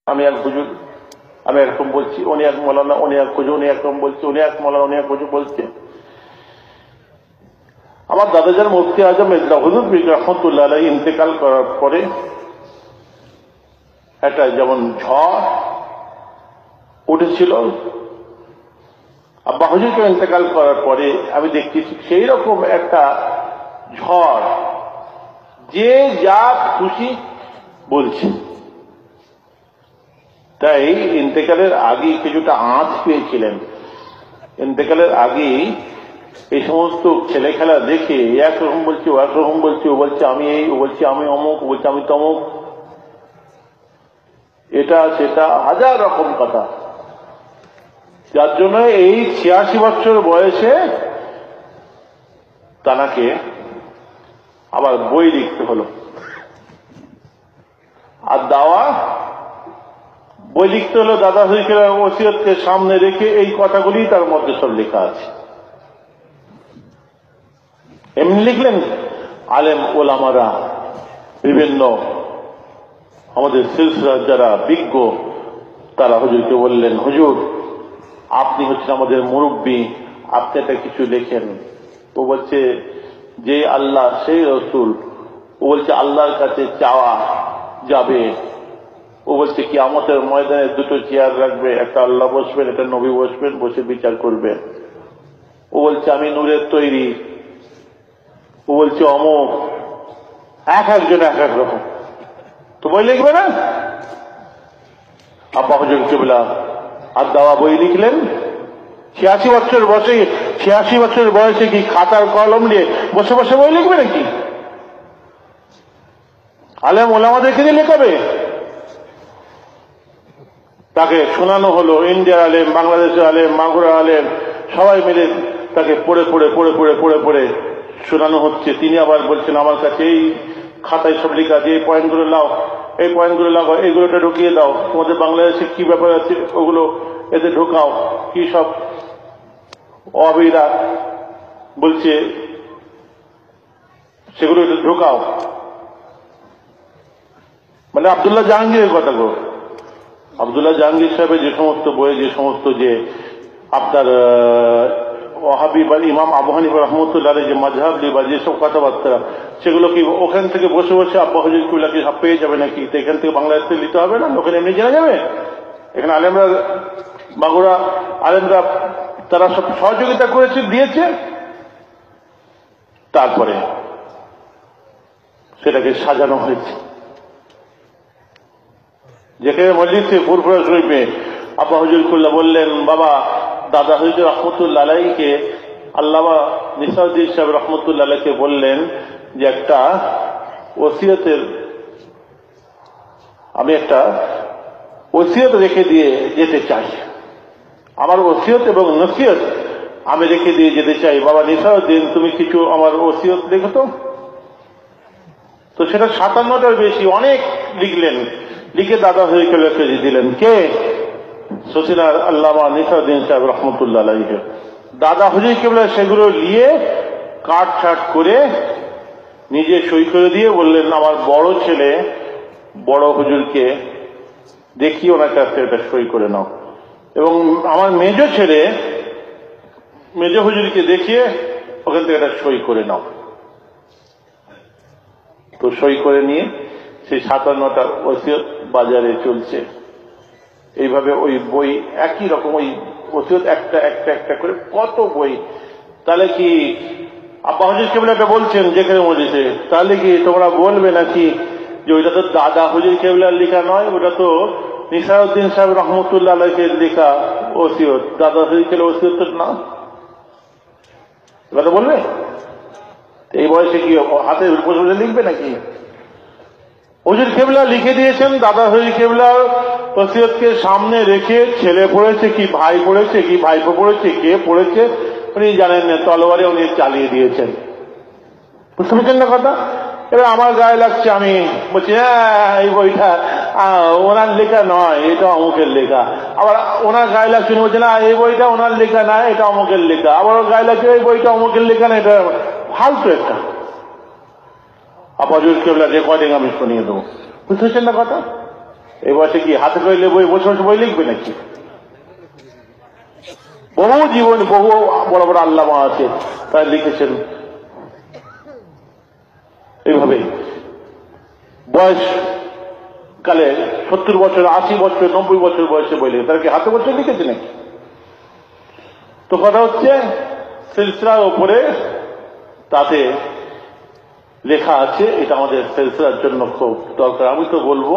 আমি এক হুজুর, আমি একরকম বলছি, উনি এক মৌলানা, উনি এক হুজুর, উনি একরকম বলছে, উনি এক মৌলানা, উনি এক হুজুর বলছে। আমার দাদাজান মুফতি আজম হুজুর রহমতুল্লাহ আলাইহি ইন্তেকাল করার পরে একটা যেমন ঝড় উঠেছিল, আব্বা হুজুরকে ইন্তেকাল করার পরে আমি দেখছি সেই রকম একটা ঝড়, যে যা খুশি বলছে। তাই ইন্তেকালের আগে কিছুটা আঁচ পেয়েছিলেন। ইন্তেকালের আগে এই সমস্ত ছেলে খেলা দেখে একরকম বলছে, ও একরকম বলছে, ও বলছে আমি এই, ও বলছে আমি অমুক, ও বলছে আমি তমুক, এটা সেটা হাজার রকম কথা। যার জন্য এই 86 বছর বয়সে তানাকে আবার বই লিখতে হলো। আর দাওয়া বই লিখতে হলো দাদা হুজুরের ওসিয়তকে সামনে রেখে, এই কথাগুলি তার মধ্যে সব লেখা আছে। এমনি লিখলেন, আলেম ওলামারা বিভিন্ন আমাদের সিলসিলার যারা বিজ্ঞ, তারা হুজুরকে বললেন, হুজুর আপনি হচ্ছেন আমাদের মুরব্বী, আপনি একটা কিছু লেখেন। ও বলছে যে আল্লাহ সেই রসুল, ও বলছে আল্লাহর কাছে চাওয়া যাবে। ও বলছে কিয়ামতের ময়দানে দুটো চেয়ার রাখবে, একটা আল্লাহ বসবেন, একটা নবী বসবেন, বসে বিচার করবেন। ও বলছে আমি নূরের তৈরি, ও বলছে অমুক, এক একজন এক এক রকম। তো বই লিখবে না? আব্বা হুজুর কিবলা আর দাওয়া বই লিখলেন। 86 বছর বয়সে, 86 বছর বয়সে কি খাতার কলম নিয়ে বসে বসে বই লিখবে নাকি? আলেম ওলামাদেরকে দিয়ে লেখাবে? তাকে শোনানো হলো, ইন্ডিয়ার আলেম, বাংলাদেশের আলেম, মাগুরা আলেম, সবাই মিলে তাকে পড়ে পড়ে পড়ে পড়ে পড়ে পড়ে শোনানো হচ্ছে। তিনি আবার বলছেন আমার কাছে এই খাতায় সব লেখা আছে, এই পয়েন্টগুলো লাও, এই পয়েন্টগুলো লাগাও, এইগুলোটা ঢুকিয়ে দাও, তোমাদের বাংলাদেশে কি ব্যাপার আছে ওগুলো এতে ঢোকাও, কি সব অবিরা বলছে সেগুলো ঢোকাও। মানে আব্দুল্লাহ জাহাঙ্গীরের কথা গো। আব্দুল্লাহ জাহাঙ্গীর সাহেবের যে সমস্ত বইয়ে যে সমস্ত যে আপনার ওয়াহাবি বা ইমাম আবু হানিফা রহমতুল্লাহ যে মাযহাব বা যেসব কথাবার্তা, সেগুলো কি ওখান থেকে বসে বসে আব্বা হুজুর কিবলাকে সব পেয়ে যাবে নাকি? তো এখান থেকে বাংলাদেশ থেকে নিতে হবে না? ওখানে এমনি জানা যাবে? এখানে আলেমরা, মাগুরা আলেমরা তারা সব সহযোগিতা করেছে, দিয়েছে, তারপরে সেটাকে সাজানো হয়েছে। যেখানে মজলিসে ফুরফুরা শরীফে আব্বা হুজুর কিবলা বললেন, বাবা দাদা হুজুর রহমতুল্লাহ আলাইহিকে আল্লামা নিসাউদ্দিন সাহেব রহমতুল্লাহ আলাইহিকে বললেন যে একটা ওসিয়তের, আমি একটা ওসিয়ত রেখে দিয়ে যেতে চাই, আমার ওসিয়ত এবং নসিহত আমি রেখে দিয়ে যেতে চাই। বাবা নিসাউদ্দিন তুমি কিছু আমার ওসিয়ত লেখো তো। তো সেটা 57টার বেশি অনেক লিখলেন, লিখে দাদা হুজুর কিবলাকে দিলেন। কে? সচিনার আল্লামা নিসাউদ্দিন সাহেব রহমতুল্লাহ আলাইহি। দাদা হুজুর কিবলা সেগুলো নিয়ে কাট ছাট করে নিজে সই করে দিয়ে বললেন, আমার বড় ছেলে বড় হুজুরকে দেখিয়ে ওনার কাছ থেকে এটা সই করে নাও, এবং আমার মেজ ছেলে মেজ হুজুরকে দেখিয়ে ওখান থেকে এটা সই করে নাও। তো সই করে নিয়ে সেই 57টা ওসিয়ত বাজারে চলছে। এইভাবে ওই বই একই রকম, ওই ওসিয়ত একটা একটা একটা করে কত বই। তাহলে কি আব্বা হুজুর কিবলা বলছেন যেখানে মজলিসে, তাহলে কি তোমরা বলবে নাকি যে ওইটা তো দাদা হুজুর কিবলার লেখা নয়, ওটা তো নিসাউদ্দিন সাহেব রহমতুল্লাহ আলাইহির লেখা ওসিয়ত, দাদা হুজুর কিবলা ওসিয়ত না? এটা তো বলবে? এই বয়সে কি হাতে বসে বসে লিখবে নাকি? হুজুর কিবলা লিখে দিয়েছেন, দাদা হুজুর কিবলার ওসিয়তকে সামনে রেখে ছেলে পড়েছে কি ভাই পড়েছে কি ভাইপো পড়েছে কে পড়েছে উনি জানেন না, তলোয়ারে উনি চালিয়ে দিয়েছেন। বুঝতে পারছেন না কথা? এবার আমার গায়ে লাগছে, আমি বলছি এই বইটা ওনার লেখা নয়, এটা অমুকের লেখা। আবার ওনার গায়ে লাগছে, উনি বলছে না এই বইটা ওনার লেখা না, এটা অমুকের লেখা। আবার ওর গায়ে লাগছে এই বইটা অমুকের লেখা না, এটা ফালতু একটা। আব্বা হুজুর কিবলার রেকর্ডিং আমি শুনিয়ে দেবো। বুঝতে পারছেন না কথা? এই বয়সে কি হাতে করে বই বসে বসে বই লিখবে নাকি? বহু জীবন, বহু বড় বড় আল্লামা আছে, তারা লিখেছেন এইভাবে। বয়স কালে 70 বছর, 80 বছর, 90 বছর বয়সে বই লিখে, তারা কি হাতে বছর লিখেছে নাকি? তো কথা হচ্ছে সিলসিলার ওপরে তাতে লেখা আছে, এটা আমাদের সিলসিলার জন্য খুব দরকার। আমি তো বলবো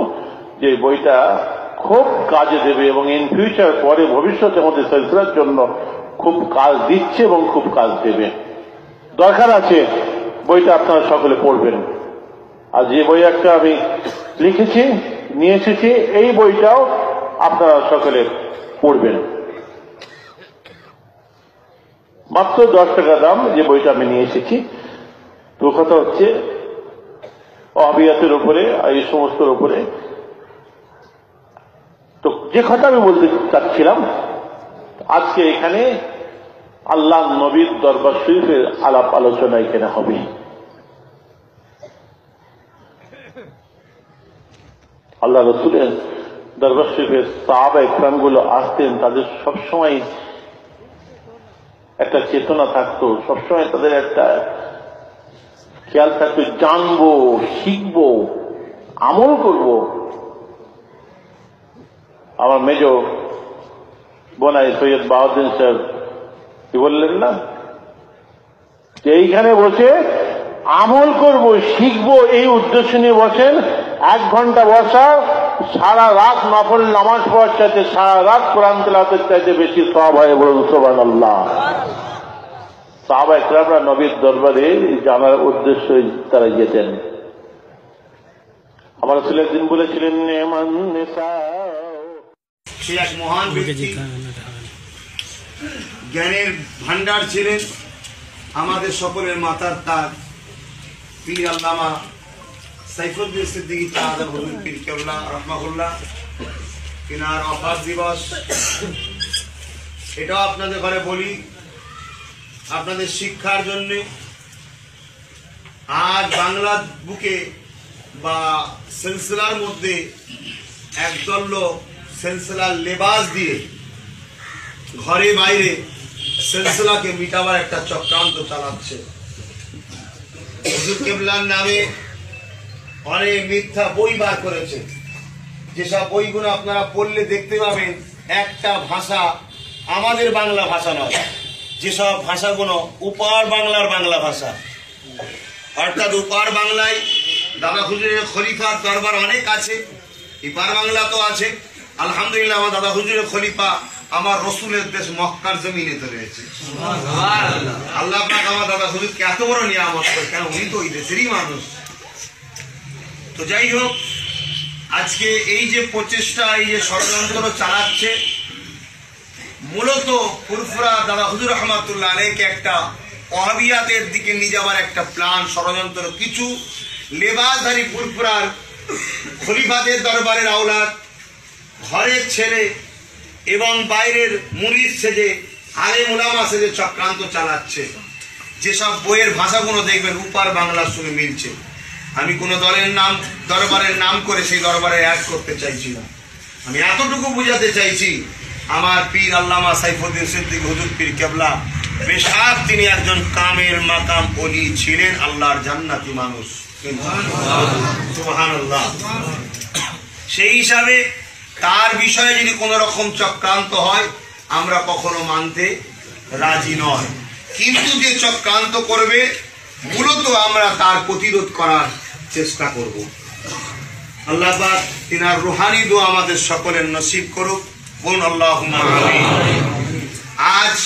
যে বইটা খুব কাজে দেবে এবং ইন ফিউচার, পরে ভবিষ্যতে আমাদের সিলসিলার জন্য খুব কাজ দিচ্ছে এবং খুব কাজ দেবে। দরকার আছে বইটা আপনারা সকলে পড়বেন। আর যে বই একটা আমি লিখেছি, নিয়ে এসেছি, এই বইটাও আপনারা সকলে পড়বেন। মাত্র 10 টাকা দাম যে বইটা আমি নিয়ে এসেছি। তো কথা হচ্ছে ওয়াহাবিয়াতের উপরে, এই সমস্তর উপরে। তো যে কথা আমি বলতে চাচ্ছিলাম, আজকে এখানে আল্লাহ নবীর দরবার শরীফের আলাপ আলোচনা এখানে হবে। আল্লাহ রসুলের দরবার শরীফের সাহাবা ইকরামগুলো আসতেন, তাদের সবসময় একটা চেতনা থাকতো, সবসময় তাদের একটা খেয়াল থাকতো, জানবো, শিখবো, আমল করব। আমার মেজ বোনাই সৈয়দ বাহাউদ্দিন সাহেব কি বললেন না, যে এইখানে বসে আমল করব, শিখবো, এই উদ্দেশ্য নিয়ে বসেন। 1 ঘন্টা বসা সারা রাত নফল নামাজ পড়ার চাইতে, সারা রাত কোরআন তেলাওয়াতের চাইতে বেশি সওয়াব হয়। বলুন সুবহানাল্লাহ। সাহাবা ইকরামরা নবীর দরবারে জানার উদ্দেশ্যে তারা যেতেন। আমার রাসূল একদিন বলেছিলেন, নেমান নিসা, সে এক মহান ব্যক্তি, জ্ঞানের ভান্ডার ছিলেন, আমাদের সকলের মাতার তাজ পীর আল্লামা সাইফুদ্দিন সিদ্দিকী চাঁদা হুজুর পীর কেবলা রাহমাহুল্লাহ, তিনার ওফাত দিবস। এটাও আপনাদের ঘরে বলি আপনাদের শিক্ষার জন্য। আজ বাংলার বুকে বা সিলসিলার মধ্যে একদল লোক সিলসিলার লেবাস দিয়ে ঘরে বাইরে সিলসিলাকে মিটাবার একটা চক্রান্ত চালাচ্ছে। হুজুর কেবলার নামে অনেক মিথ্যা বই বার করেছে, যেসব বইগুলো আপনারা পড়লে দেখতে পাবেন একটা ভাষা আমাদের বাংলা ভাষা নয়, যেসব ভাষাগুলো উপার বাংলার বাংলা ভাষা। অর্থাৎ উপার বাংলায় দাদা হুজুরের খলিফার দরবার অনেক আছে, এপার বাংলা তো আছে। আলহামদুলিল্লাহ, আমার দাদা হুজুরের খলিফা আমার রসুলের দেশ মক্কার জমিনে তো রয়েছে। আল্লাহ আপনাকে আমার দাদা হুজুরকে এত বড় নিয়ামত করে, কেন উনি তো ওই দেশেরই মানুষ। তো যাই হোক, আজকে এই যে প্রচেষ্টা, এই যে ষড়যন্ত্র চালাচ্ছে, মূলত ফুরফুরা দাদা হুজুর রহমাতুল্লাহ আলাইহিকে একটা ওয়াহাবিয়াতের দিকে নিয়ে যাওয়ার একটা প্ল্যান, ষড়যন্ত্র। কিছু লেবাসধারী ফুরফুরার খলিফাদের দরবারের আওলাদ, ঘরের ছেলে এবং বাইরের মুরিদ সেজে, আলেম উলামা সেজে চক্রান্ত চালাচ্ছে। যেসব বইয়ের ভাষাগুলো দেখবেন উপার বাংলার সঙ্গে মিলছে। আমি কোন দলের নাম, দরবারের নাম করে সেই দরবারে অ্যাড করতে চাইছি না। আমি এতটুকু বুঝাতে চাইছি, আমার পীর আল্লামা সাইফুদ্দিন সিদ্দিকী হুজুর পীর কেবলা বেশাক তিনি একজন কামেল মাকাম ওলি ছিলেন, আল্লাহর জান্নাতি মানুষ। সুবহানাল্লাহ। সেই হিসাবে তার বিষয়ে যদি কোন রকম চক্রান্ত হয়, আমরা কখনো মানতে রাজি নয়। কিন্তু যে চক্রান্ত করবে, মূলত আমরা তার প্রতিরোধ করার চেষ্টা করব। আল্লাহ পাক তিনার রুহানি দোয়া আমাদের সকলের নসিব করুক। বলুন আল্লাহুম্মা আমিন। আজ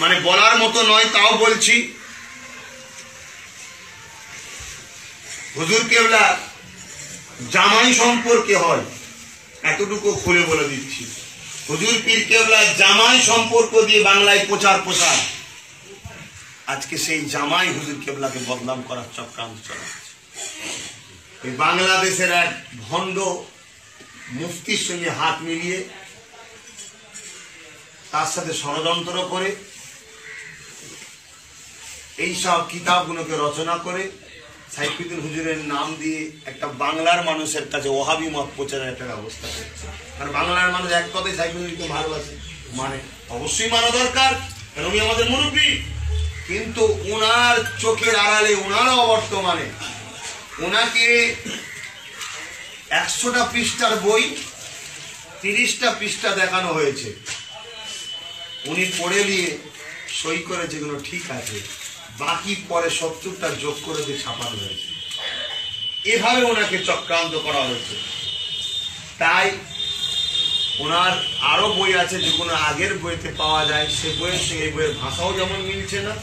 মানে বলার মতো নয়, তাও বলছি, হুজুর কেবলা জামাই সম্পর্কে হয়, এতটুকু খুলে বলে দিচ্ছি। হুজুর পীর কেবলা জামাই সম্পর্ক দিয়ে বাংলায় প্রচার প্রসার। আজকে সেই জামাই হুজুর কেবলাকে বদনাম করার চক্রান্ত চালাচ্ছে। এই বাংলাদেশের এক ভণ্ড মুফতির সঙ্গে হাত মিলিয়ে তার সাথে ষড়যন্ত্র করে এইসব কিতাবগুলোকে রচনা করে সাইফুদ্দিন হুজুরের নাম দিয়ে একটা বাংলার মানুষের কাছে ওহাবি মত প্রচারের একটা ব্যবস্থা করছে। কারণ বাংলার মানুষ এক কথায় সাইফুদ্দিনকে ভালোবাসে, মানে অবশ্যই মানা দরকার, কারণ উনি আমাদের মুরব্বী। কিন্তু ওনার চোখের আড়ালে ওনারা অবর্তমানে ওনাকে 100টা পৃষ্ঠার বই 30টা পৃষ্ঠা দেখানো হয়েছে, উনি পড়ে নিয়ে সই করে যেগুলো ঠিক আছে, বাকি পরে 70টা যোগ করে দিয়ে ছাপানো হয়েছে। এভাবে ওনাকে চক্রান্ত করা হয়েছে। তাই ওনার আরো বই আছে যেগুলো আগের বইতে পাওয়া যায়, সে বইয়ের সঙ্গে এই বইয়ের ভাষাও যেমন মিলছে না,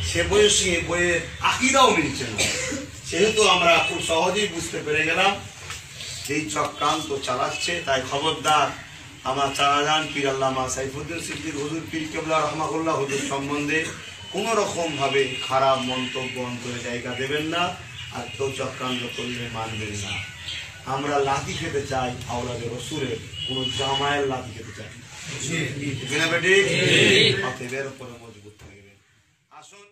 সে বইয়ের সঙ্গে বইয়ের আকিদাও মিলছে না। সেহেতু আমরা খুব সহজেই বুঝতে পেরে গেলাম এই চক্রান্ত চালাচ্ছে। তাই খবরদার আমার চালাজান পীর আল্লামা সাইফুদ্দিন সিদ্দিক হুজুর পীর কেবলা রহমাতুল্লাহ হুজুর সম্বন্ধে কোন রকম ভাবে খারাপ মন্তব্য অন্তরে জায়গা দেবেন না, আর কেউ চক্রান্ত করলে মানবেন না। আমরা লাঠি খেতে চাই আওলাদে রসুলের, কোন জামায়ের লাঠি খেতে চাই না। অতএব এর উপরে মজবুত থাকবেন। আসুন।